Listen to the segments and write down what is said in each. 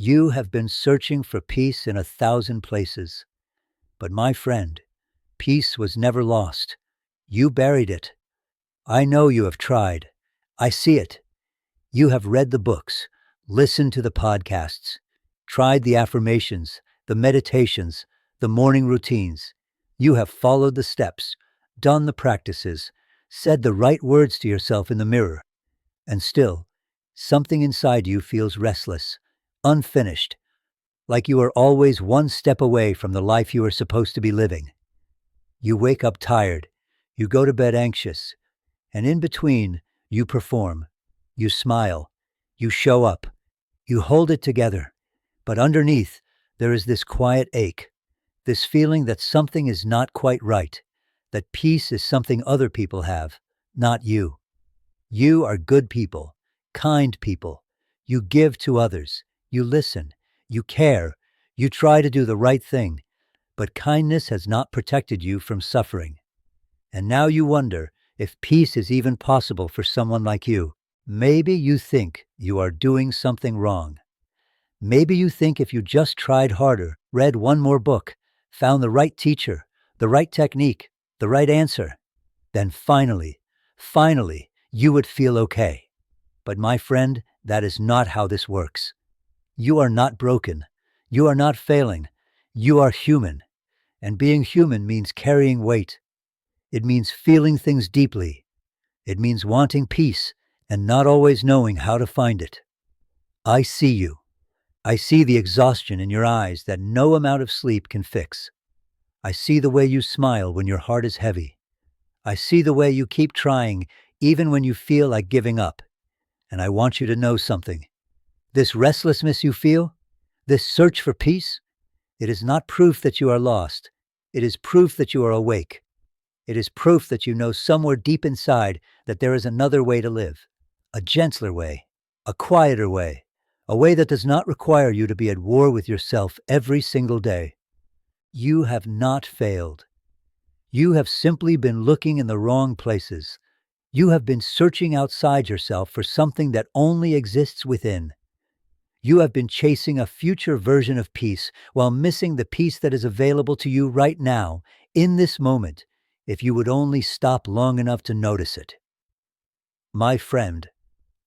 You have been searching for peace in 1,000 places. But my friend, peace was never lost. You buried it. I know you have tried. I see it. You have read the books, listened to the podcasts, tried the affirmations, the meditations, the morning routines. You have followed the steps, done the practices, said the right words to yourself in the mirror. And still, something inside you feels restless, unfinished, like you are always one step away from the life you are supposed to be living. You wake up tired, you go to bed anxious, and in between, you perform. You smile, you show up, you hold it together. But underneath, there is this quiet ache, this feeling that something is not quite right, that peace is something other people have, not you. You are good people, kind people. You give to others, you listen, you care, you try to do the right thing, but kindness has not protected you from suffering. And now you wonder if peace is even possible for someone like you. Maybe you think you are doing something wrong. Maybe you think if you just tried harder, read one more book, found the right teacher, the right technique, the right answer, then finally, you would feel okay. But my friend, that is not how this works. You are not broken. You are not failing. You are human. And being human means carrying weight. It means feeling things deeply. It means wanting peace and not always knowing how to find it. I see you. I see the exhaustion in your eyes that no amount of sleep can fix. I see the way you smile when your heart is heavy. I see the way you keep trying even when you feel like giving up. And I want you to know something. This restlessness you feel, this search for peace, it is not proof that you are lost. It is proof that you are awake. It is proof that you know somewhere deep inside that there is another way to live, a gentler way, a quieter way, a way that does not require you to be at war with yourself every single day. You have not failed. You have simply been looking in the wrong places. You have been searching outside yourself for something that only exists within. You have been chasing a future version of peace while missing the peace that is available to you right now, in this moment, if you would only stop long enough to notice it. My friend,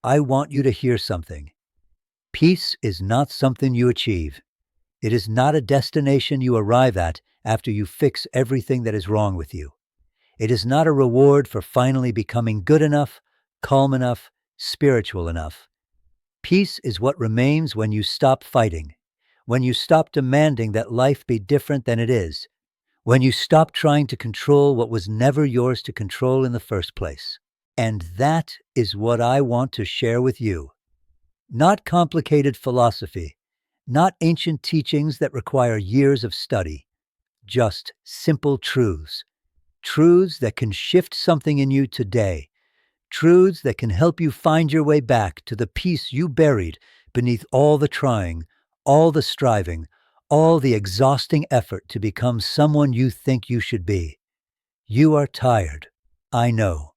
I want you to hear something. Peace is not something you achieve. It is not a destination you arrive at after you fix everything that is wrong with you. It is not a reward for finally becoming good enough, calm enough, spiritual enough. Peace is what remains when you stop fighting, when you stop demanding that life be different than it is, when you stop trying to control what was never yours to control in the first place. And that is what I want to share with you. Not complicated philosophy, not ancient teachings that require years of study, just simple truths. Truths that can shift something in you today. Truths that can help you find your way back to the peace you buried beneath all the trying, all the striving, all the exhausting effort to become someone you think you should be. You are tired, I know,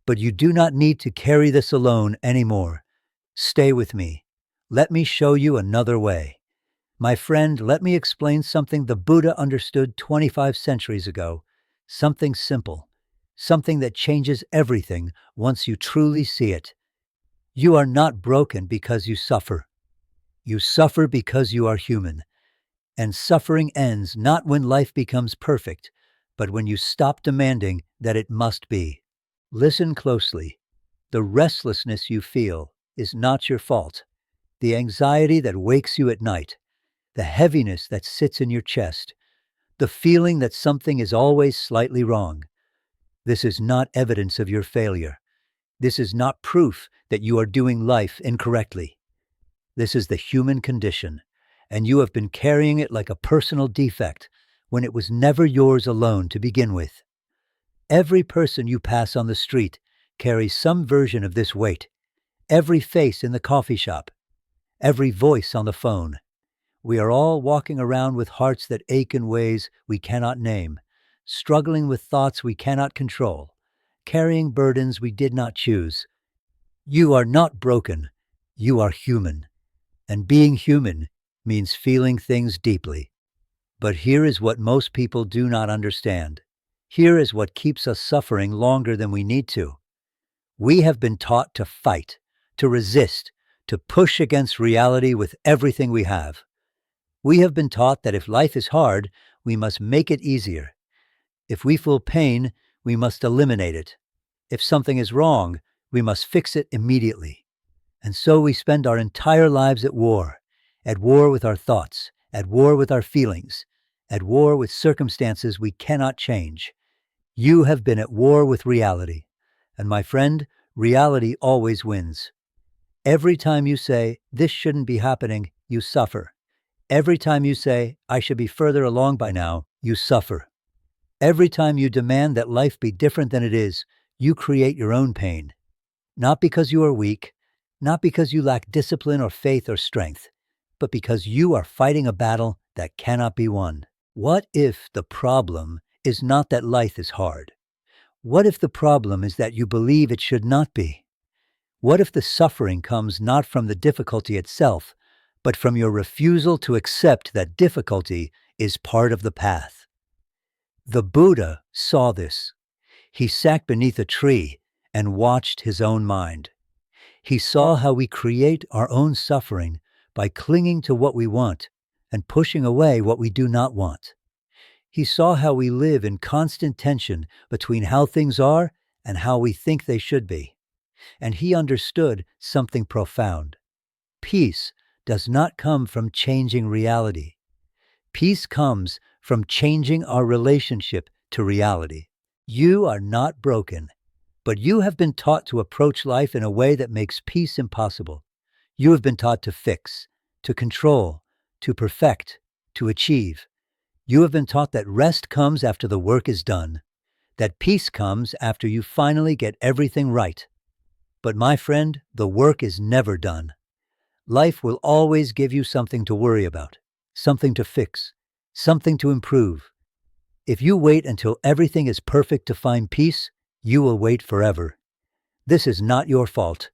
but you do not need to carry this alone anymore. Stay with me. Let me show you another way. My friend, let me explain something the Buddha understood 25 centuries ago. Something simple, something that changes everything once you truly see it. You are not broken because you suffer. You suffer because you are human. And suffering ends not when life becomes perfect, but when you stop demanding that it must be. Listen closely. The restlessness you feel is not your fault. The anxiety that wakes you at night, the heaviness that sits in your chest, the feeling that something is always slightly wrong. This is not evidence of your failure. This is not proof that you are doing life incorrectly. This is the human condition, and you have been carrying it like a personal defect when it was never yours alone to begin with. Every person you pass on the street carries some version of this weight. Every face in the coffee shop, every voice on the phone. We are all walking around with hearts that ache in ways we cannot name, struggling with thoughts we cannot control, carrying burdens we did not choose. You are not broken. You are human. And being human means feeling things deeply. But here is what most people do not understand. Here is what keeps us suffering longer than we need to. We have been taught to fight, to resist, to push against reality with everything we have. We have been taught that if life is hard, we must make it easier. If we feel pain, we must eliminate it. If something is wrong, we must fix it immediately. And so we spend our entire lives at war with our thoughts, at war with our feelings, at war with circumstances we cannot change. You have been at war with reality. And my friend, reality always wins. Every time you say, this shouldn't be happening, you suffer. Every time you say, I should be further along by now, you suffer. Every time you demand that life be different than it is, you create your own pain. Not because you are weak, not because you lack discipline or faith or strength, but because you are fighting a battle that cannot be won. What if the problem is not that life is hard? What if the problem is that you believe it should not be? What if the suffering comes not from the difficulty itself, but from your refusal to accept that difficulty is part of the path? The Buddha saw this. He sat beneath a tree and watched his own mind. He saw how we create our own suffering by clinging to what we want and pushing away what we do not want. He saw how we live in constant tension between how things are and how we think they should be. And he understood something profound. Peace does not come from changing reality. Peace comes from changing our relationship to reality. You are not broken, but you have been taught to approach life in a way that makes peace impossible. You have been taught to fix, to control, to perfect, to achieve. You have been taught that rest comes after the work is done, that peace comes after you finally get everything right. But my friend, the work is never done. Life will always give you something to worry about, something to fix, something to improve. If you wait until everything is perfect to find peace, you will wait forever. This is not your fault.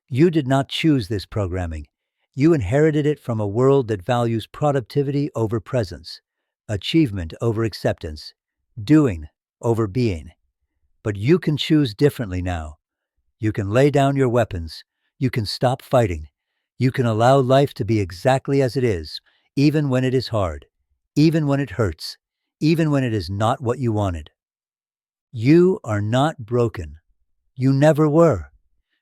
You did not choose this programming. You inherited it from a world that values productivity over presence, achievement over acceptance, doing over being. But you can choose differently now. You can lay down your weapons. You can stop fighting. You can allow life to be exactly as it is, even when it is hard, even when it hurts, even when it is not what you wanted. You are not broken. You never were.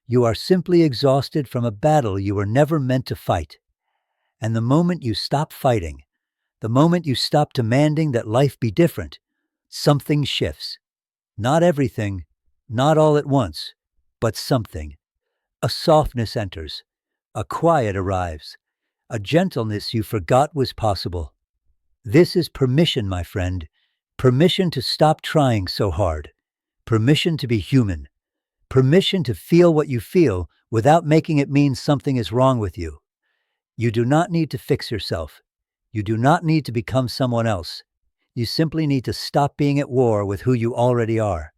You are simply exhausted from a battle you were never meant to fight. And the moment you stop fighting, the moment you stop demanding that life be different, something shifts. Not everything, not all at once, but something. A softness enters. A quiet arrives. A gentleness you forgot was possible. This is permission, my friend. Permission to stop trying so hard. Permission to be human. Permission to feel what you feel without making it mean something is wrong with you. You do not need to fix yourself. You do not need to become someone else. You simply need to stop being at war with who you already are.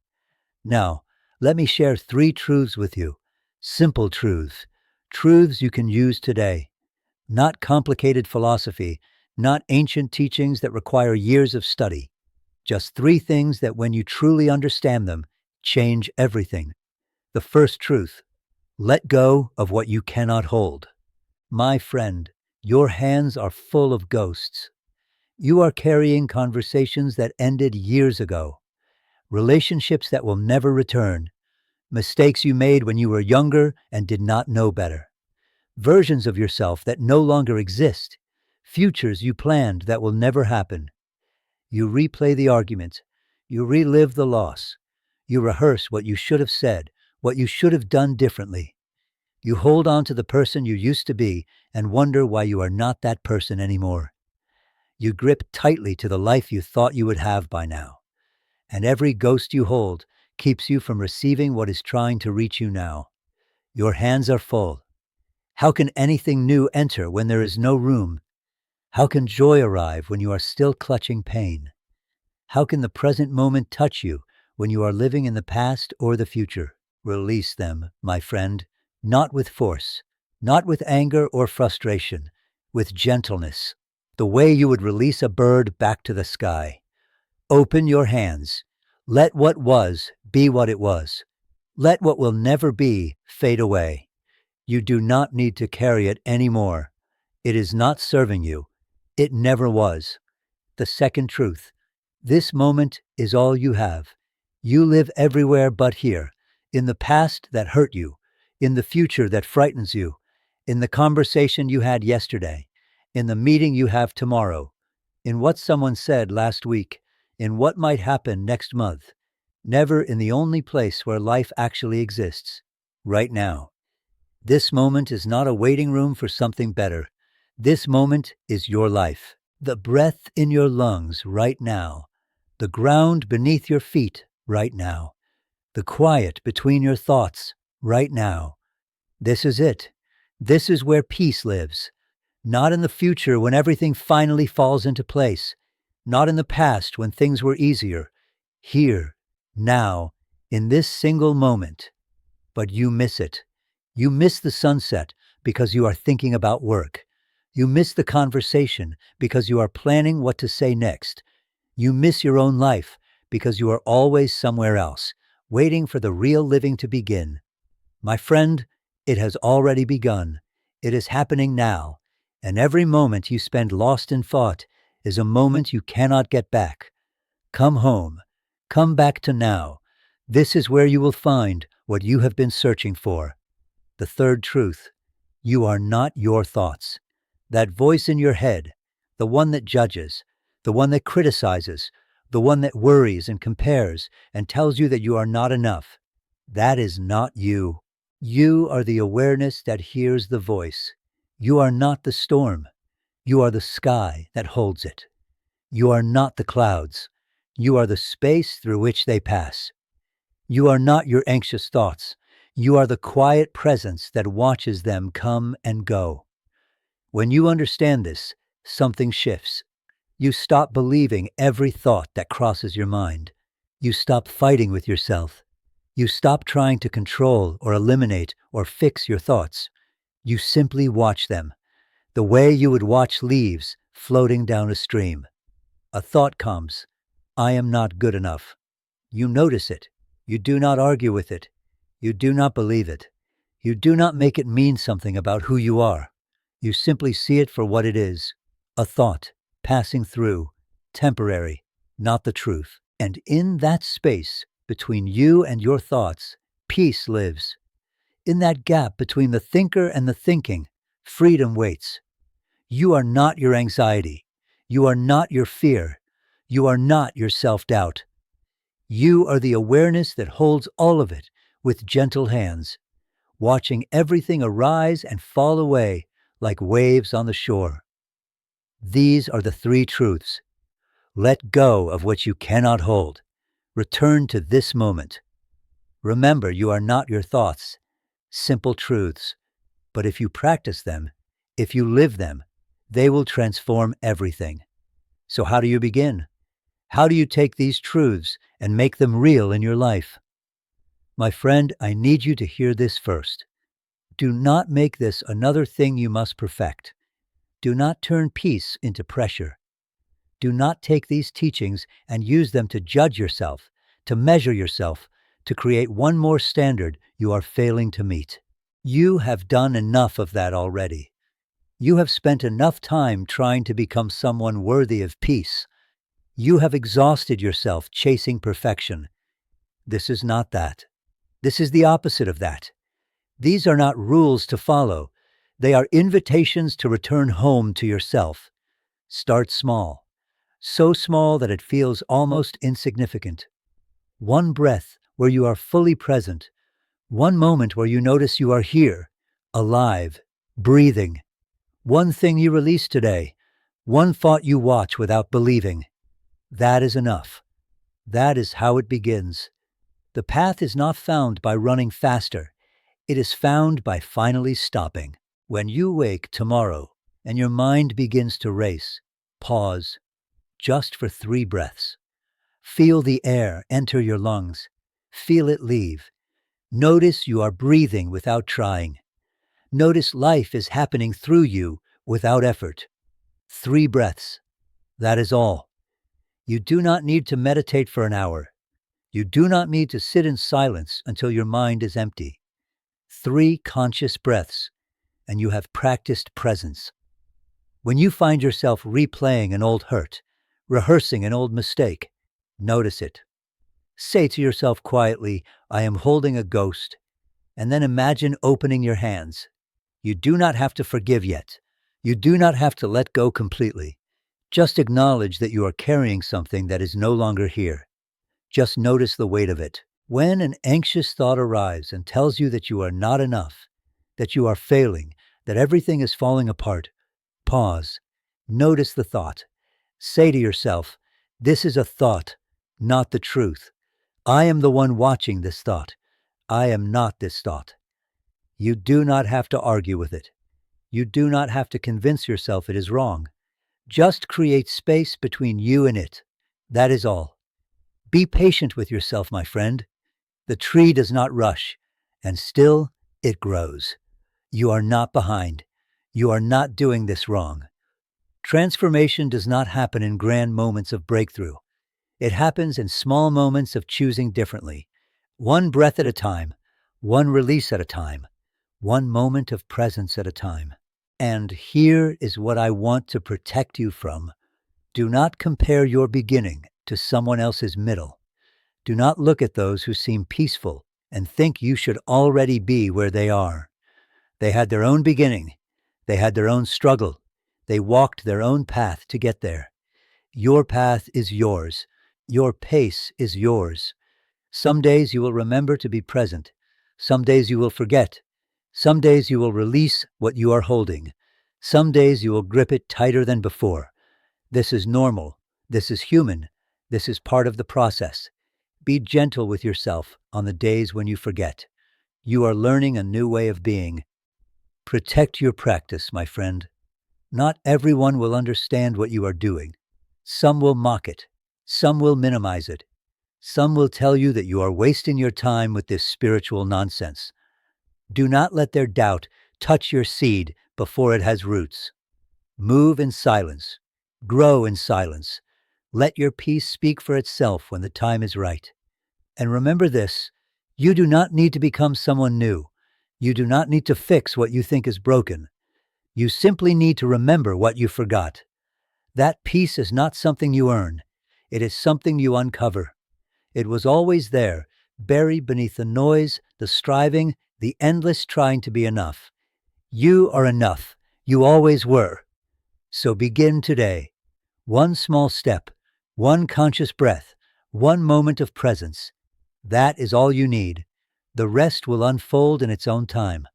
Now, let me share 3 truths with you. Simple truths. Truths you can use today. Not complicated philosophy, not ancient teachings that require years of study. Just 3 things that when you truly understand them, change everything. The first truth: let go of what you cannot hold. My friend, your hands are full of ghosts. You are carrying conversations that ended years ago, relationships that will never return, mistakes you made when you were younger and did not know better, versions of yourself that no longer exist, futures you planned that will never happen. You replay the argument. You relive the loss. You rehearse what you should have said, what you should have done differently. You hold on to the person you used to be and wonder why you are not that person anymore. You grip tightly to the life you thought you would have by now. And every ghost you hold keeps you from receiving what is trying to reach you now. Your hands are full. How can anything new enter when there is no room? How can joy arrive when you are still clutching pain? How can the present moment touch you when you are living in the past or the future? Release them, my friend, not with force, not with anger or frustration, with gentleness, the way you would release a bird back to the sky. Open your hands. Let what was be what it was. Let what will never be fade away. You do not need to carry it anymore. It is not serving you. It never was. The second truth. This moment is all you have. You live everywhere but here, in the past that hurt you, in the future that frightens you, in the conversation you had yesterday, in the meeting you have tomorrow, in what someone said last week, in what might happen next month. Never in the only place where life actually exists, right now. This moment is not a waiting room for something better. This moment is your life. The breath in your lungs right now. The ground beneath your feet right now. The quiet between your thoughts right now. This is it. This is where peace lives. Not in the future when everything finally falls into place. Not in the past when things were easier. Here, now, in this single moment. But you miss it. You miss the sunset because you are thinking about work. You miss the conversation because you are planning what to say next. You miss your own life because you are always somewhere else, waiting for the real living to begin. My friend, it has already begun. It is happening now. And every moment you spend lost in thought is a moment you cannot get back. Come home. Come back to now. This is where you will find what you have been searching for. The third truth. You are not your thoughts. That voice in your head, the one that judges, the one that criticizes, the one that worries and compares and tells you that you are not enough, that is not you. You are the awareness that hears the voice. You are not the storm. You are the sky that holds it. You are not the clouds. You are the space through which they pass. You are not your anxious thoughts. You are the quiet presence that watches them come and go. When you understand this, something shifts. You stop believing every thought that crosses your mind. You stop fighting with yourself. You stop trying to control or eliminate or fix your thoughts. You simply watch them, the way you would watch leaves floating down a stream. A thought comes, I am not good enough. You notice it. You do not argue with it. You do not believe it. You do not make it mean something about who you are. You simply see it for what it is, a thought, passing through, temporary, not the truth. And in that space, between you and your thoughts, peace lives. In that gap between the thinker and the thinking, freedom waits. You are not your anxiety. You are not your fear. You are not your self-doubt. You are the awareness that holds all of it with gentle hands, watching everything arise and fall away like waves on the shore. These are the three truths. Let go of what you cannot hold. Return to this moment. Remember, you are not your thoughts. Simple truths. But if you practice them, if you live them, they will transform everything. So how do you begin? How do you take these truths and make them real in your life? My friend, I need you to hear this first. Do not make this another thing you must perfect. Do not turn peace into pressure. Do not take these teachings and use them to judge yourself, to measure yourself, to create one more standard you are failing to meet. You have done enough of that already. You have spent enough time trying to become someone worthy of peace. You have exhausted yourself chasing perfection. This is not that. This is the opposite of that. These are not rules to follow. They are invitations to return home to yourself. Start small, so small that it feels almost insignificant. One breath where you are fully present. One moment where you notice you are here, alive, breathing. One thing you release today. One thought you watch without believing. That is enough. That is how it begins. The path is not found by running faster. It is found by finally stopping. When you wake tomorrow and your mind begins to race, pause, just for 3 breaths. Feel the air enter your lungs. Feel it leave. Notice you are breathing without trying. Notice life is happening through you without effort. 3 breaths. That is all. You do not need to meditate for an hour. You do not need to sit in silence until your mind is empty. 3 conscious breaths, and you have practiced presence. When you find yourself replaying an old hurt, rehearsing an old mistake, notice it. Say to yourself quietly, I am holding a ghost, and then imagine opening your hands. You do not have to forgive yet. You do not have to let go completely. Just acknowledge that you are carrying something that is no longer here. Just notice the weight of it. When an anxious thought arrives and tells you that you are not enough, that you are failing, that everything is falling apart, pause. Notice the thought. Say to yourself, this is a thought, not the truth. I am the one watching this thought. I am not this thought. You do not have to argue with it. You do not have to convince yourself it is wrong. Just create space between you and it. That is all. Be patient with yourself, my friend. The tree does not rush, and still it grows. You are not behind. You are not doing this wrong. Transformation does not happen in grand moments of breakthrough. It happens in small moments of choosing differently. One breath at a time, one release at a time, one moment of presence at a time. And here is what I want to protect you from. Do not compare your beginning to someone else's middle. Do not look at those who seem peaceful and think you should already be where they are. They had their own beginning. They had their own struggle. They walked their own path to get there. Your path is yours. Your pace is yours. Some days you will remember to be present. Some days you will forget. Some days you will release what you are holding. Some days you will grip it tighter than before. This is normal. This is human. This is part of the process. Be gentle with yourself on the days when you forget. You are learning a new way of being. Protect your practice, my friend. Not everyone will understand what you are doing. Some will mock it. Some will minimize it. Some will tell you that you are wasting your time with this spiritual nonsense. Do not let their doubt touch your seed before it has roots. Move in silence. Grow in silence. Let your peace speak for itself when the time is right. And remember this, you do not need to become someone new. You do not need to fix what you think is broken. You simply need to remember what you forgot. That peace is not something you earn. It is something you uncover. It was always there, buried beneath the noise, the striving, the endless trying to be enough. You are enough. You always were. So begin today. One small step, one conscious breath, one moment of presence. That is all you need. The rest will unfold in its own time.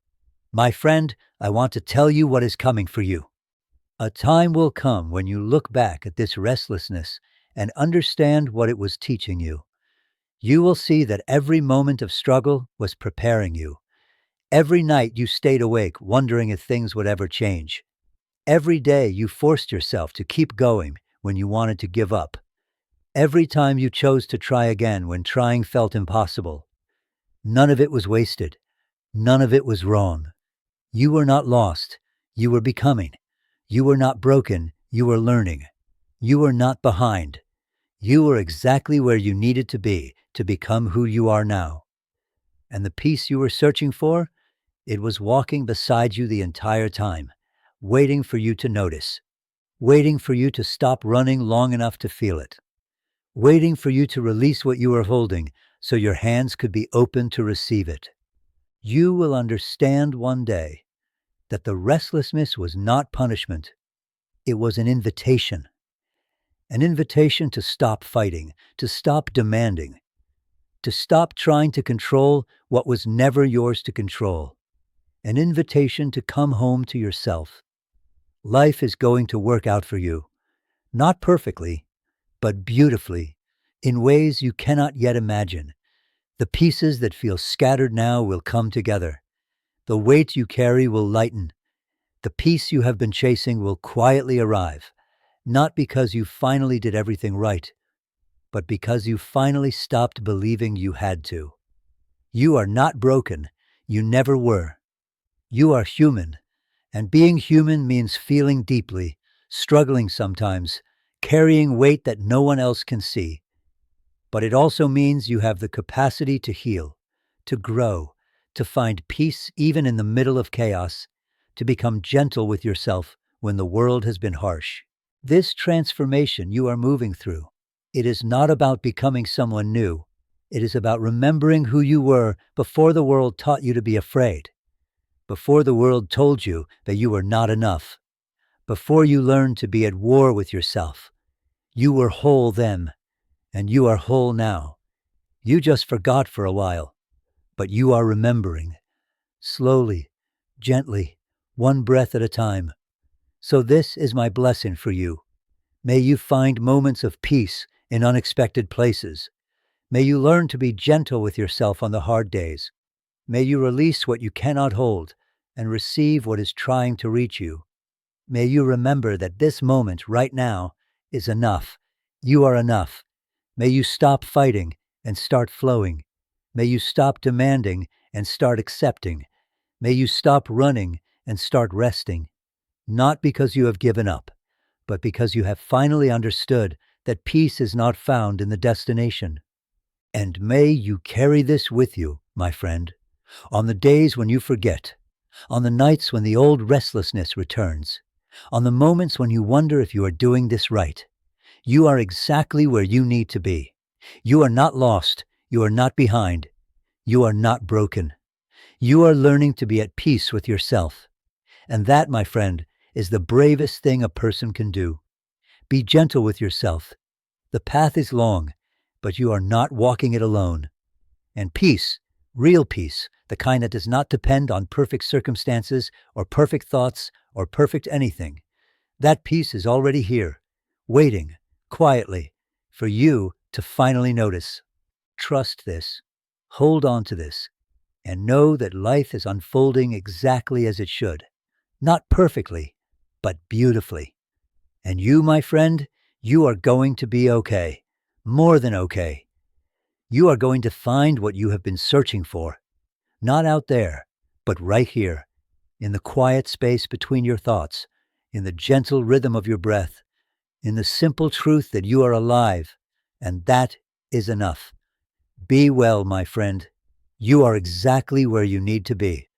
My friend, I want to tell you what is coming for you. A time will come when you look back at this restlessness and understand what it was teaching you. You will see that every moment of struggle was preparing you. Every night you stayed awake wondering if things would ever change. Every day you forced yourself to keep going when you wanted to give up. Every time you chose to try again when trying felt impossible. None of it was wasted. None of it was wrong. You were not lost. You were becoming. You were not broken. You were learning. You were not behind. You were exactly where you needed to be to become who you are now. And the peace you were searching for, it was walking beside you the entire time, waiting for you to notice, waiting for you to stop running long enough to feel it, waiting for you to release what you were holding so your hands could be open to receive it. You will understand one day that the restlessness was not punishment. It was an invitation to stop fighting, to stop demanding, to stop trying to control what was never yours to control, an invitation to come home to yourself. Life is going to work out for you, not perfectly, but beautifully, in ways you cannot yet imagine. The pieces that feel scattered now will come together. The weight you carry will lighten. The peace you have been chasing will quietly arrive, not because you finally did everything right, but because you finally stopped believing you had to. You are not broken. You never were. You are human, and being human means feeling deeply, struggling sometimes, carrying weight that no one else can see. But it also means you have the capacity to heal, to grow, to find peace even in the middle of chaos, to become gentle with yourself when the world has been harsh. This transformation you are moving through, it is not about becoming someone new. It is about remembering who you were before the world taught you to be afraid, before the world told you that you were not enough, before you learned to be at war with yourself. You were whole then, and you are whole now. You just forgot for a while, but you are remembering. Slowly, gently, one breath at a time. So this is my blessing for you. May you find moments of peace in unexpected places. May you learn to be gentle with yourself on the hard days. May you release what you cannot hold and receive what is trying to reach you. May you remember that this moment right now is enough. You are enough. May you stop fighting and start flowing. May you stop demanding and start accepting. May you stop running and start resting. Not because you have given up, but because you have finally understood that peace is not found in the destination. And may you carry this with you, my friend, on the days when you forget, on the nights when the old restlessness returns, on the moments when you wonder if you are doing this right. You are exactly where you need to be. You are not lost. You are not behind. You are not broken. You are learning to be at peace with yourself. And that, my friend, is the bravest thing a person can do. Be gentle with yourself. The path is long, but you are not walking it alone. And peace, real peace, the kind that does not depend on perfect circumstances or perfect thoughts or perfect anything, that peace is already here, waiting, quietly, for you to finally notice. Trust this. Hold on to this. And know that life is unfolding exactly as it should. Not perfectly, but beautifully. And you, my friend, you are going to be okay. More than okay. You are going to find what you have been searching for. Not out there, but right here, in the quiet space between your thoughts, in the gentle rhythm of your breath, in the simple truth that you are alive, and that is enough. Be well, my friend. You are exactly where you need to be.